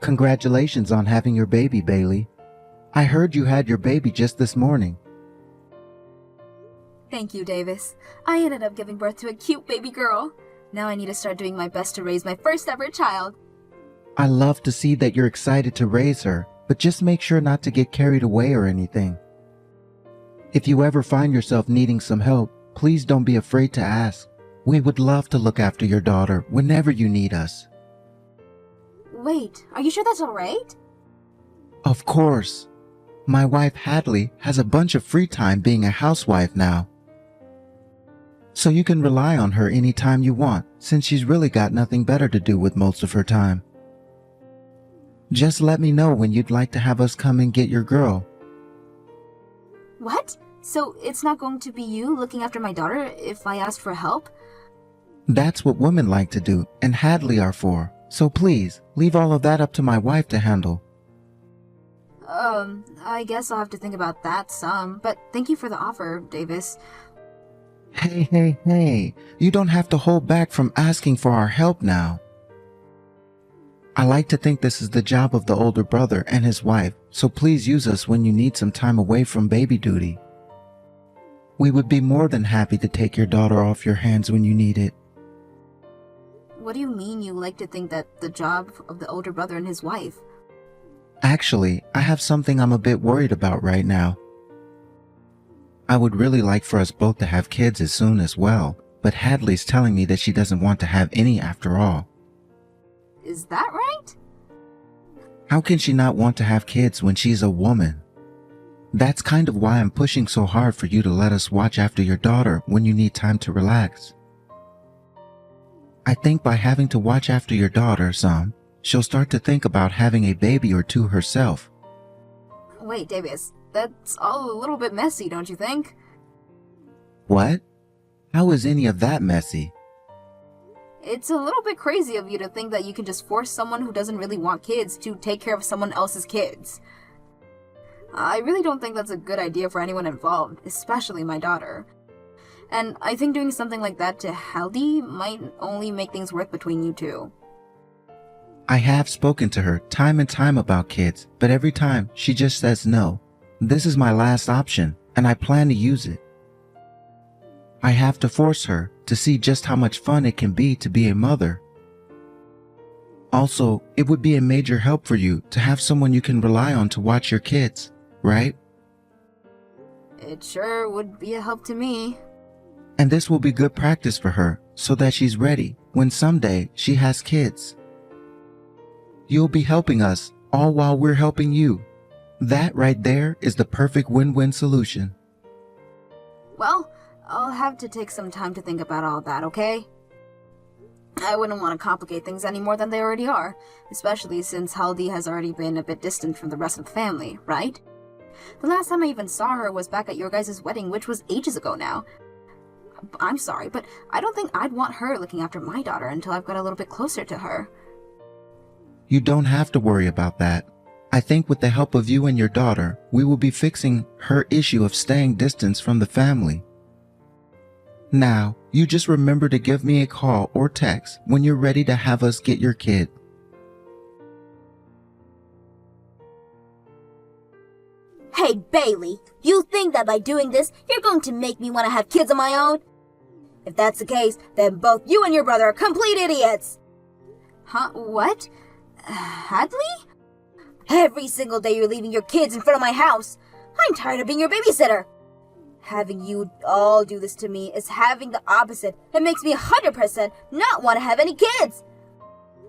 Congratulations on having your baby, Bailey. I heard you had your baby just this morning. Thank you, Davis. I ended up giving birth to a cute baby girl. Now I need to start doing my best to raise my first ever child. I love to see that you're excited to raise her, but just make sure not to get carried away or anything. If you ever find yourself needing some help, please don't be afraid to ask. We would love to look after your daughter whenever you need us. Wait, are you sure that's alright? Of course. My wife Hadley has a bunch of free time being a housewife now. So you can rely on her anytime you want, since she's really got nothing better to do with most of her time. Just let me know when you'd like to have us come and get your girl. What? So it's not going to be you looking after my daughter if I ask for help? That's what women like to do, and Hadley are for. So please, leave all of that up to my wife to handle. I guess I'll have to think about that some, but thank you for the offer, Davis. Hey, you don't have to hold back from asking for our help now. I like to think this is the job of the older brother and his wife, so please use us when you need some time away from baby duty. We would be more than happy to take your daughter off your hands when you need it. What do you mean you like to think that the job of the older brother and his wife? Actually, I have something I'm a bit worried about right now. I would really like for us both to have kids as soon as well, but Hadley's telling me that she doesn't want to have any after all. Is that right? How can she not want to have kids when she's a woman? That's kind of why I'm pushing so hard for you to let us watch after your daughter when you need time to relax. I think by having to watch after your daughter some, she'll start to think about having a baby or two herself. Wait, Davis, that's all a little bit messy, don't you think? What? How is any of that messy? It's a little bit crazy of you to think that you can just force someone who doesn't really want kids to take care of someone else's kids. I really don't think that's a good idea for anyone involved, especially my daughter. And I think doing something like that to Haldy might only make things worse between you two. I have spoken to her time and time about kids, but every time she just says no. This is my last option, and I plan to use it. I have to force her to see just how much fun it can be to be a mother. Also, it would be a major help for you to have someone you can rely on to watch your kids, right? It sure would be a help to me. And this will be good practice for her so that she's ready when someday she has kids. You'll be helping us all while we're helping you. That right there is the perfect win-win solution. Well, I'll have to take some time to think about all that, okay? I wouldn't want to complicate things any more than they already are, especially since Haldy has already been a bit distant from the rest of the family, right? The last time I even saw her was back at your guys' wedding, which was ages ago now. I'm sorry, but I don't think I'd want her looking after my daughter until I've got a little bit closer to her. You don't have to worry about that. I think with the help of you and your daughter, we will be fixing her issue of staying distance from the family. Now, you just remember to give me a call or text when you're ready to have us get your kid. Hey, Bailey, you think that by doing this, you're going to make me want to have kids of my own? If that's the case, then both you and your brother are complete idiots. Huh? What? Hadley? Every single day you're leaving your kids in front of my house. I'm tired of being your babysitter. Having you all do this to me is having the opposite. It makes me 100% not want to have any kids.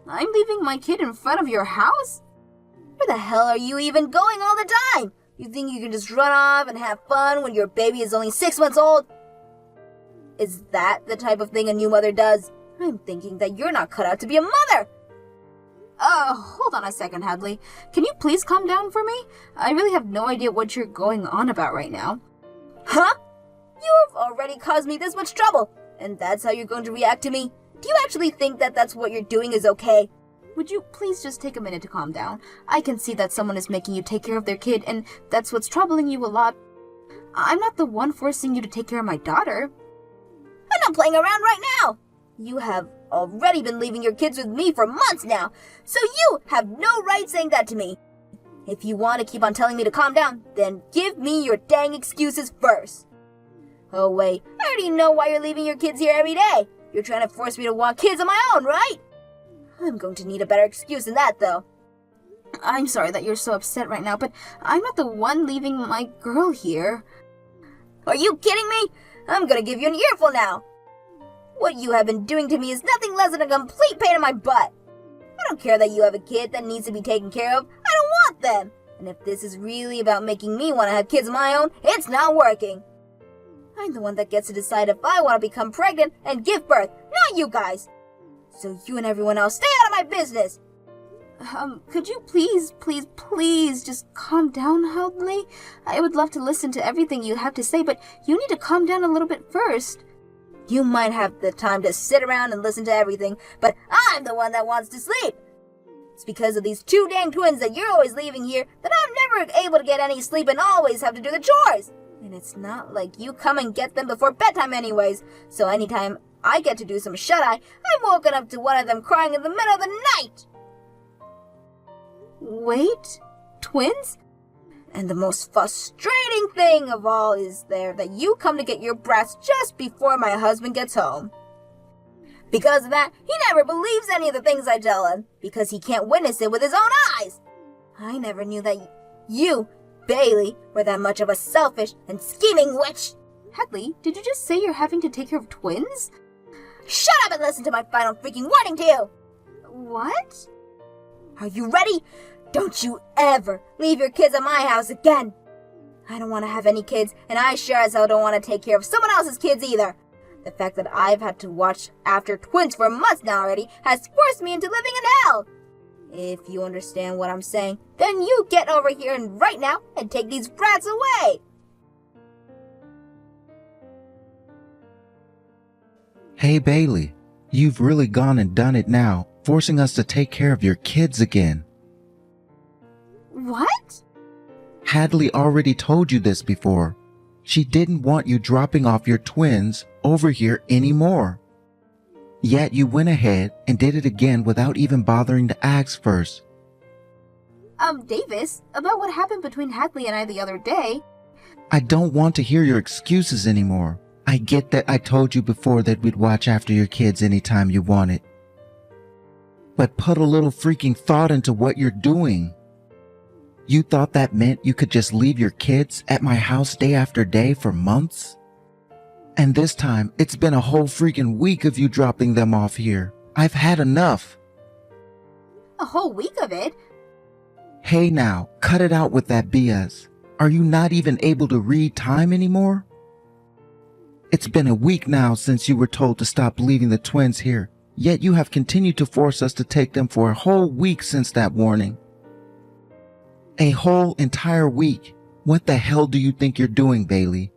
I'm leaving my kid in front of your house? Where the hell are you even going all the time? You think you can just run off and have fun when your baby is only 6 months old? Is that the type of thing a new mother does? I'm thinking that you're not cut out to be a mother. Hold on a second, Hadley. Can you please calm down for me? I really have no idea what you're going on about right now. Huh? You have already caused me this much trouble, and that's how you're going to react to me? Do you actually think that that's what you're doing is okay? Would you please just take a minute to calm down? I can see that someone is making you take care of their kid, and that's what's troubling you a lot. I'm not the one forcing you to take care of my daughter. I'm not playing around right now. You have already been leaving your kids with me for months now, so you have no right saying that to me. If you want to keep on telling me to calm down, then give me your dang excuses first. Oh wait, I already know why you're leaving your kids here every day. You're trying to force me to want kids of my own, right? I'm going to need a better excuse than that, though. I'm sorry that you're so upset right now, but I'm not the one leaving my girl here. Are you kidding me? I'm gonna give you an earful now. What you have been doing to me is nothing less than a complete pain in my butt. I don't care that you have a kid that needs to be taken care of. I don't want them. And if this is really about making me want to have kids of my own, it's not working. I'm the one that gets to decide if I want to become pregnant and give birth, not you guys. So you and everyone else stay out of my business. Could you please just calm down, Hadley? I would love to listen to everything you have to say, but you need to calm down a little bit first. You might have the time to sit around and listen to everything, but I'm the one that wants to sleep. It's because of these two dang twins that you're always leaving here that I'm never able to get any sleep and always have to do the chores. And it's not like you come and get them before bedtime anyways, so anytime I get to do some shut-eye, I'm woken up to one of them crying in the middle of the night. Wait, twins? And the most frustrating thing of all is that you come to get your brats just before my husband gets home. Because of that, he never believes any of the things I tell him, because he can't witness it with his own eyes. I never knew that you, Bailey, were that much of a selfish and scheming witch. Hadley, did you just say you're having to take care of twins? Shut up and listen to my final freaking warning to you! What? Are you ready? Don't you ever leave your kids at my house again. I don't want to have any kids, and I sure as hell don't want to take care of someone else's kids either. The fact that I've had to watch after twins for months now already has forced me into living in hell. If you understand what I'm saying, then you get over here and right now and take these brats away. Hey Bailey, you've really gone and done it now, forcing us to take care of your kids again. What? Hadley already told you this before. She didn't want you dropping off your twins over here anymore. Yet you went ahead and did it again without even bothering to ask first. Davis, about what happened between Hadley and I the other day. I don't want to hear your excuses anymore. I get that I told you before that we'd watch after your kids anytime you wanted. But put a little freaking thought into what you're doing. You thought that meant you could just leave your kids at my house day after day for months? And this time, it's been a whole freaking week of you dropping them off here. I've had enough. A whole week of it? Hey now, cut it out with that BS. Are you not even able to read time anymore? It's been a week now since you were told to stop leaving the twins here, yet you have continued to force us to take them for a whole week since that warning. A whole entire week. What the hell do you think you're doing, Bailey?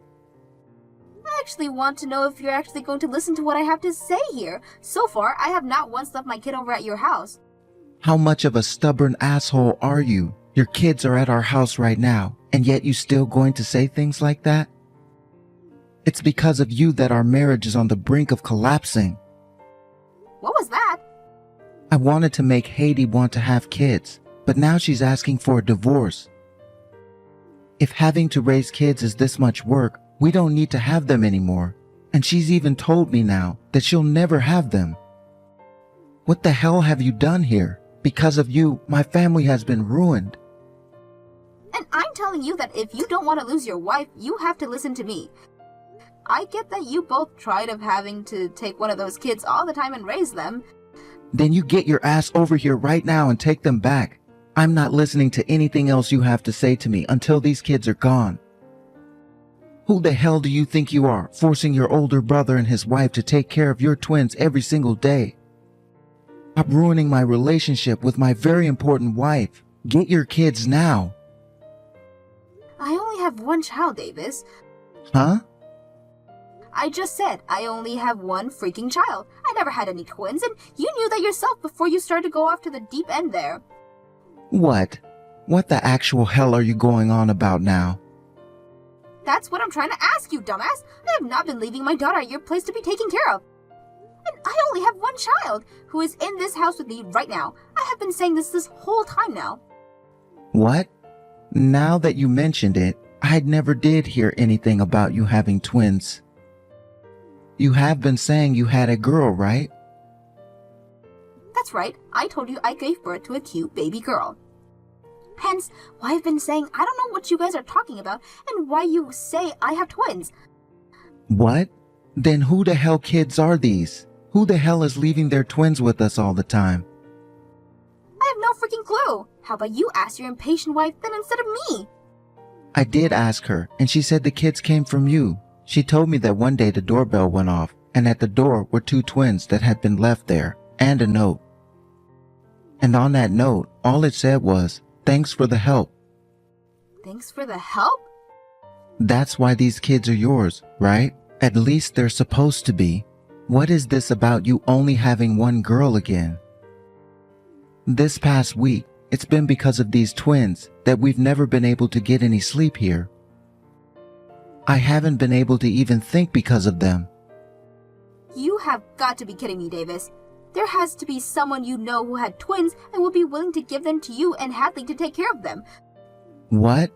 I actually want to know if you're actually going to listen to what I have to say here. So far, I have not once left my kid over at your house. How much of a stubborn asshole are you? Your kids are at our house right now, and yet you still going to say things like that? It's because of you that our marriage is on the brink of collapsing. What was that? I wanted to make Haiti want to have kids, but now she's asking for a divorce. If having to raise kids is this much work, we don't need to have them anymore. And she's even told me now that she'll never have them. What the hell have you done here? Because of you, my family has been ruined. And I'm telling you that if you don't want to lose your wife, you have to listen to me. I get that you both tried of having to take one of those kids all the time and raise them. Then you get your ass over here right now and take them back. I'm not listening to anything else you have to say to me until these kids are gone. Who the hell do you think you are, forcing your older brother and his wife to take care of your twins every single day? Stop ruining my relationship with my very important wife. Get your kids now. I only have one child, Davis. Huh? I just said I only have one freaking child. I never had any twins, and you knew that yourself before you started to go off to the deep end there. What? What the actual hell are you going on about now? That's what I'm trying to ask you, dumbass. I have not been leaving my daughter at your place to be taken care of. And I only have one child who is in this house with me right now. I have been saying this whole time now. What? Now that you mentioned it, I never did hear anything about you having twins. You have been saying you had a girl, right? That's right. I told you I gave birth to a cute baby girl. Hence, why I've been saying I don't know what you guys are talking about and why you say I have twins. What? Then who the hell kids are these? Who the hell is leaving their twins with us all the time? I have no freaking clue. How about you ask your impatient wife then instead of me? I did ask her, and she said the kids came from you. She told me that one day the doorbell went off, and at the door were two twins that had been left there, and a note. And on that note, all it said was, "Thanks for the help." Thanks for the help? That's why these kids are yours, right? At least they're supposed to be. What is this about you only having one girl again? This past week, it's been because of these twins that we've never been able to get any sleep here. I haven't been able to even think because of them. You have got to be kidding me, Davis. There has to be someone you know who had twins and would be willing to give them to you and Hadley to take care of them. What?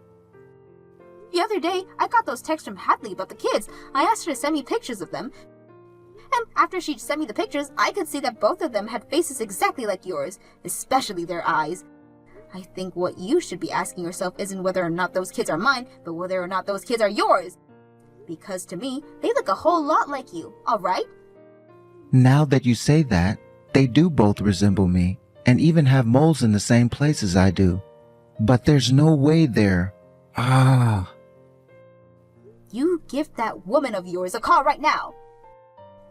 The other day, I got those texts from Hadley about the kids. I asked her to send me pictures of them. And after she sent me the pictures, I could see that both of them had faces exactly like yours, especially their eyes. I think what you should be asking yourself isn't whether or not those kids are mine, but whether or not those kids are yours. Because to me, they look a whole lot like you, alright? Now that you say that, they do both resemble me, and even have moles in the same places I do. But there's no way they're... You give that woman of yours a call right now.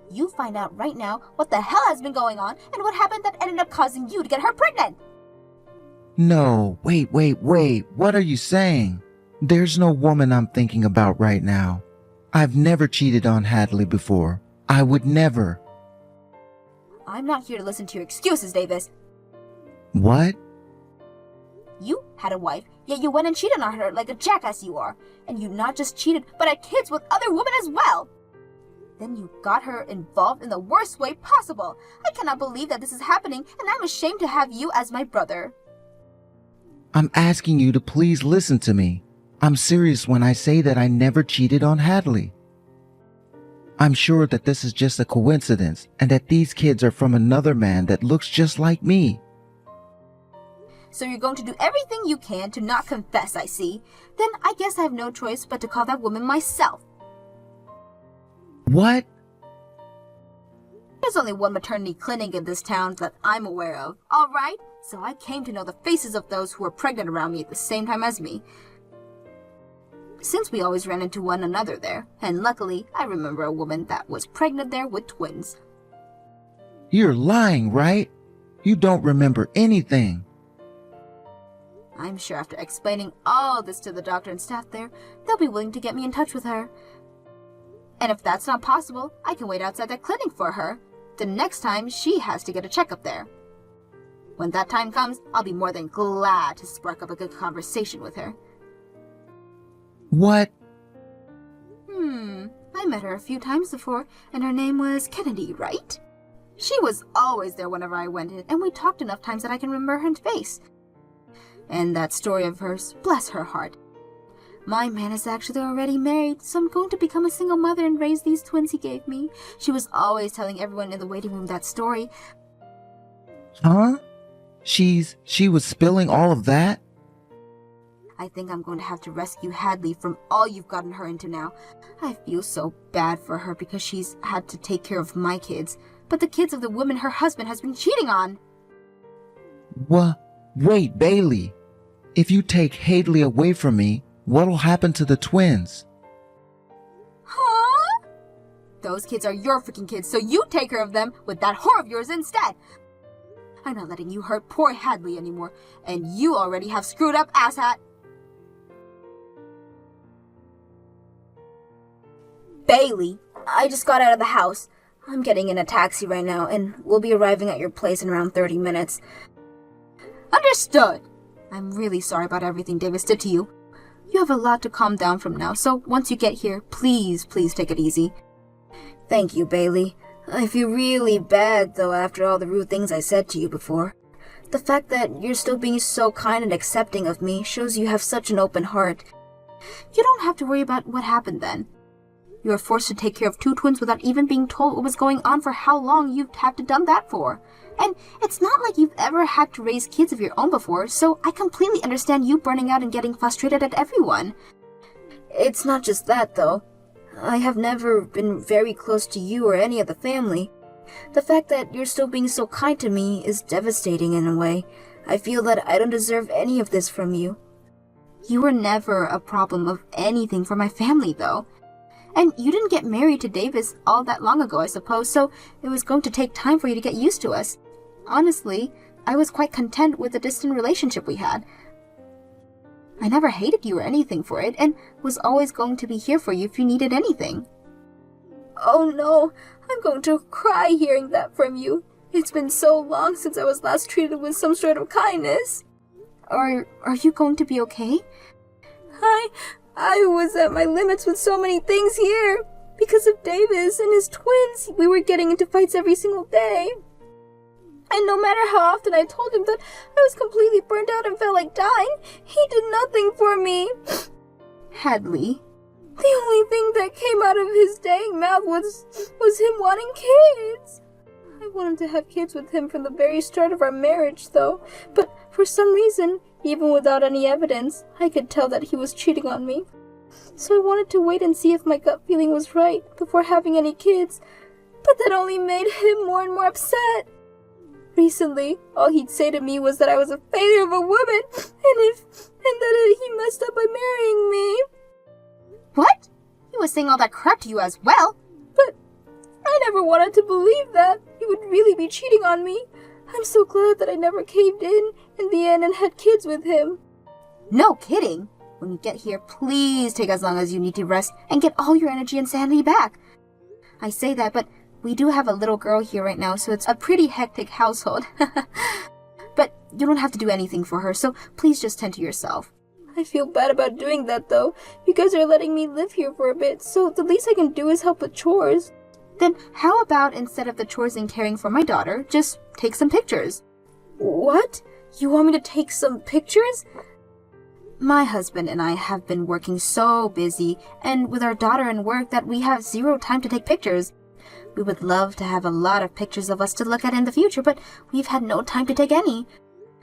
You find out right now what the hell has been going on and what happened that ended up causing you to get her pregnant. No, wait. What are you saying? There's no woman I'm thinking about right now. I've never cheated on Hadley before. I would never. I'm not here to listen to your excuses, Davis. What? You had a wife, yet you went and cheated on her like a jackass you are. And you not just cheated, but had kids with other women as well. Then you got her involved in the worst way possible. I cannot believe that this is happening, and I'm ashamed to have you as my brother. I'm asking you to please listen to me. I'm serious when I say that I never cheated on Hadley. I'm sure that this is just a coincidence and that these kids are from another man that looks just like me. So you're going to do everything you can to not confess, I see. Then I guess I have no choice but to call that woman myself. What? There's only one maternity clinic in this town that I'm aware of, alright? So I came to know the faces of those who were pregnant around me at the same time as me. Since we always ran into one another there, and luckily I remember a woman that was pregnant there with twins. You're lying, right? You don't remember anything. I'm sure after explaining all this to the doctor and staff there, they'll be willing to get me in touch with her. And if that's not possible, I can wait outside that clinic for her, the next time she has to get a checkup there. When that time comes, I'll be more than glad to spark up a good conversation with her. What? I met her a few times before, and her name was Kennedy, right? She was always there whenever I went in, and we talked enough times that I can remember her face. And that story of hers, bless her heart. My man is actually already married, so I'm going to become a single mother and raise these twins he gave me. She was always telling everyone in the waiting room that story. Huh? She was spilling all of that? I think I'm going to have to rescue Hadley from all you've gotten her into now. I feel so bad for her because she's had to take care of my kids, but the kids of the woman her husband has been cheating on. What? Wait, Bailey. If you take Hadley away from me, what'll happen to the twins? Huh? Those kids are your freaking kids, so you take care of them with that whore of yours instead. I'm not letting you hurt poor Hadley anymore, and you already have screwed up, asshat. Bailey, I just got out of the house. I'm getting in a taxi right now, and we'll be arriving at your place in around 30 minutes. Understood. I'm really sorry about everything Davis did to you. You have a lot to calm down from now, so once you get here, please take it easy. Thank you, Bailey. I feel really bad, though, after all the rude things I said to you before. The fact that you're still being so kind and accepting of me shows you have such an open heart. You don't have to worry about what happened then. You were forced to take care of two twins without even being told what was going on for how long you'd have to done that for. And it's not like you've ever had to raise kids of your own before, so I completely understand you burning out and getting frustrated at everyone. It's not just that, though. I have never been very close to you or any of the family. The fact that you're still being so kind to me is devastating in a way. I feel that I don't deserve any of this from you. You were never a problem of anything for my family, though. And you didn't get married to Davis all that long ago, I suppose, so it was going to take time for you to get used to us. Honestly, I was quite content with the distant relationship we had. I never hated you or anything for it, and was always going to be here for you if you needed anything. Oh no, I'm going to cry hearing that from you. It's been so long since I was last treated with some sort of kindness. Are you going to be okay? I was at my limits with so many things here. Because of Davis and his twins, we were getting into fights every single day. And no matter how often I told him that I was completely burnt out and felt like dying, he did nothing for me. Hadley. The only thing that came out of his dang mouth was him wanting kids. I wanted to have kids with him from the very start of our marriage, though. But for some reason, even without any evidence, I could tell that he was cheating on me. So I wanted to wait and see if my gut feeling was right before having any kids. But that only made him more and more upset. Recently, all he'd say to me was that I was a failure of a woman, and that he messed up by marrying me. What? He was saying all that crap to you as well? But I never wanted to believe that he would really be cheating on me. I'm so glad that I never caved in the end and had kids with him. No kidding. When you get here, please take as long as you need to rest and get all your energy and sanity back. I say that, but we do have a little girl here right now, so it's a pretty hectic household. But you don't have to do anything for her, so please just tend to yourself. I feel bad about doing that, though. You guys are letting me live here for a bit, so the least I can do is help with chores. Then how about instead of the chores and caring for my daughter, just take some pictures? What? You want me to take some pictures? My husband and I have been working so busy, and with our daughter and work, that we have zero time to take pictures. We would love to have a lot of pictures of us to look at in the future, but we've had no time to take any.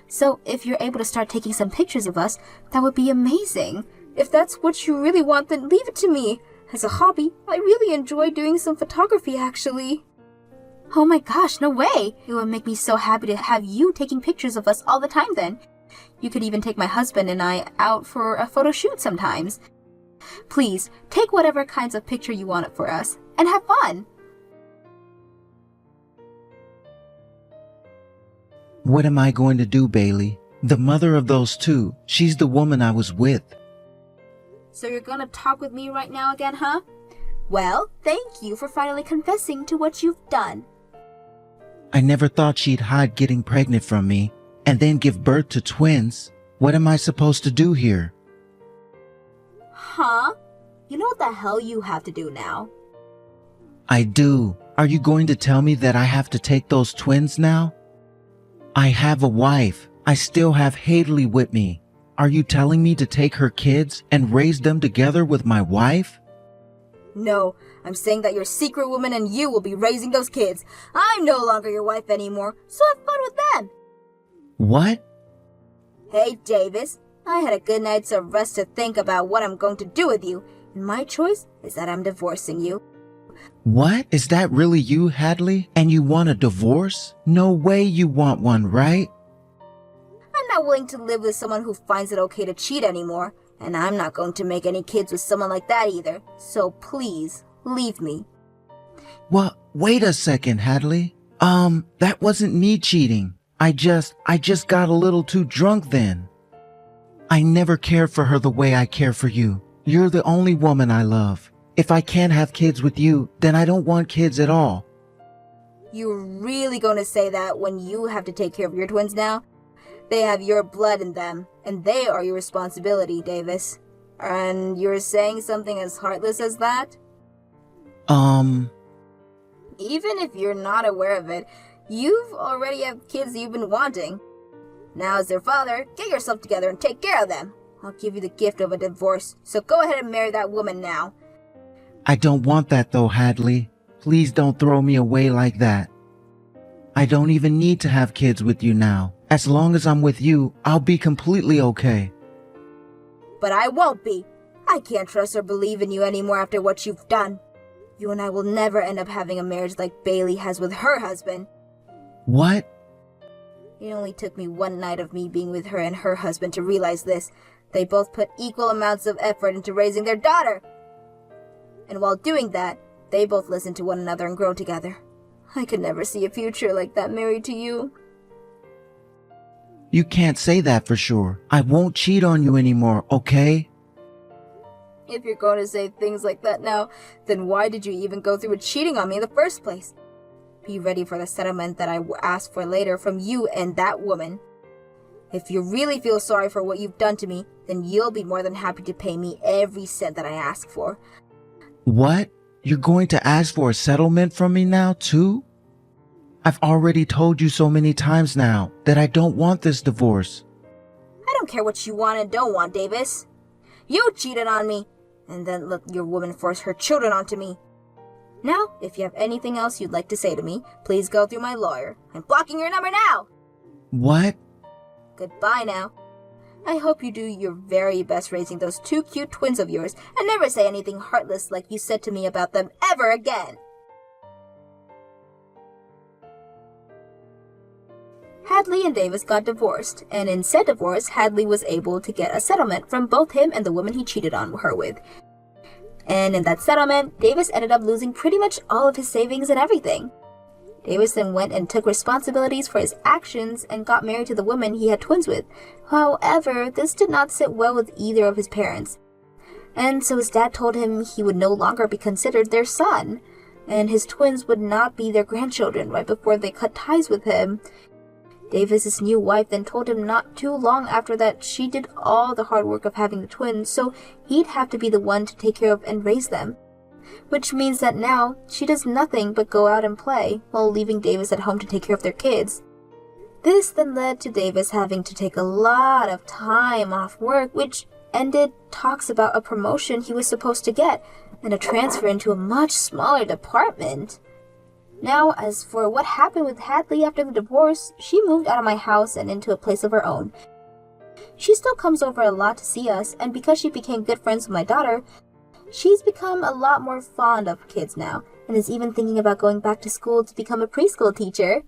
So if you're able to start taking some pictures of us, that would be amazing. If that's what you really want, then leave it to me. As a hobby, I really enjoy doing some photography, actually. Oh my gosh, no way! It would make me so happy to have you taking pictures of us all the time then. You could even take my husband and I out for a photo shoot sometimes. Please, take whatever kinds of picture you want for us, and have fun! What am I going to do, Bailey? The mother of those two, she's the woman I was with. So you're gonna talk with me right now again, huh? Well, thank you for finally confessing to what you've done. I never thought she'd hide getting pregnant from me and then give birth to twins. What am I supposed to do here? Huh? You know what the hell you have to do now? I do. Are you going to tell me that I have to take those twins now? I have a wife. I still have Hadley with me. Are you telling me to take her kids and raise them together with my wife? No, I'm saying that your secret woman and you will be raising those kids. I'm no longer your wife anymore, so have fun with them. What? Hey, Davis, I had a good night's of rest to think about what I'm going to do with you, and my choice is that I'm divorcing you. What? Is that really you, Hadley? And you want a divorce? No way you want one, right? I'm not willing to live with someone who finds it okay to cheat anymore, and I'm not going to make any kids with someone like that either, so please, leave me. Well, wait a second, Hadley. That wasn't me cheating. I just got a little too drunk then. I never cared for her the way I care for you. You're the only woman I love. If I can't have kids with you, then I don't want kids at all. You're really going to say that when you have to take care of your twins now? They have your blood in them, and they are your responsibility, Davis. And you're saying something as heartless as that? Even if you're not aware of it, you've already have kids you've been wanting. Now, as their father, get yourself together and take care of them. I'll give you the gift of a divorce, so go ahead and marry that woman now. I don't want that though, Hadley. Please don't throw me away like that. I don't even need to have kids with you now. As long as I'm with you, I'll be completely okay. But I won't be. I can't trust or believe in you anymore after what you've done. You and I will never end up having a marriage like Bailey has with her husband. What? It only took me one night of me being with her and her husband to realize this. They both put equal amounts of effort into raising their daughter. And while doing that, they both listened to one another and grow together. I could never see a future like that married to you. You can't say that for sure. I won't cheat on you anymore, okay? If you're going to say things like that now, then why did you even go through with cheating on me in the first place? Be ready for the settlement that I will ask for later from you and that woman. If you really feel sorry for what you've done to me, then you'll be more than happy to pay me every cent that I ask for. What? You're going to ask for a settlement from me now, too? I've already told you so many times now that I don't want this divorce. I don't care what you want and don't want, Davis. You cheated on me, and then let your woman force her children onto me. Now, if you have anything else you'd like to say to me, please go through my lawyer. I'm blocking your number now! What? Goodbye now. I hope you do your very best raising those two cute twins of yours and never say anything heartless like you said to me about them ever again. Hadley and Davis got divorced, and in said divorce, Hadley was able to get a settlement from both him and the woman he cheated on her with. And in that settlement, Davis ended up losing pretty much all of his savings and everything. Davis then went and took responsibilities for his actions and got married to the woman he had twins with. However, this did not sit well with either of his parents. And so his dad told him he would no longer be considered their son, and his twins would not be their grandchildren right before they cut ties with him. Davis's new wife then told him not too long after that she did all the hard work of having the twins, so he'd have to be the one to take care of and raise them. Which means that now she does nothing but go out and play, while leaving Davis at home to take care of their kids. This then led to Davis having to take a lot of time off work, which ended talks about a promotion he was supposed to get, and a transfer into a much smaller department. Now, as for what happened with Hadley after the divorce, she moved out of my house and into a place of her own. She still comes over a lot to see us, and because she became good friends with my daughter, she's become a lot more fond of kids now, and is even thinking about going back to school to become a preschool teacher.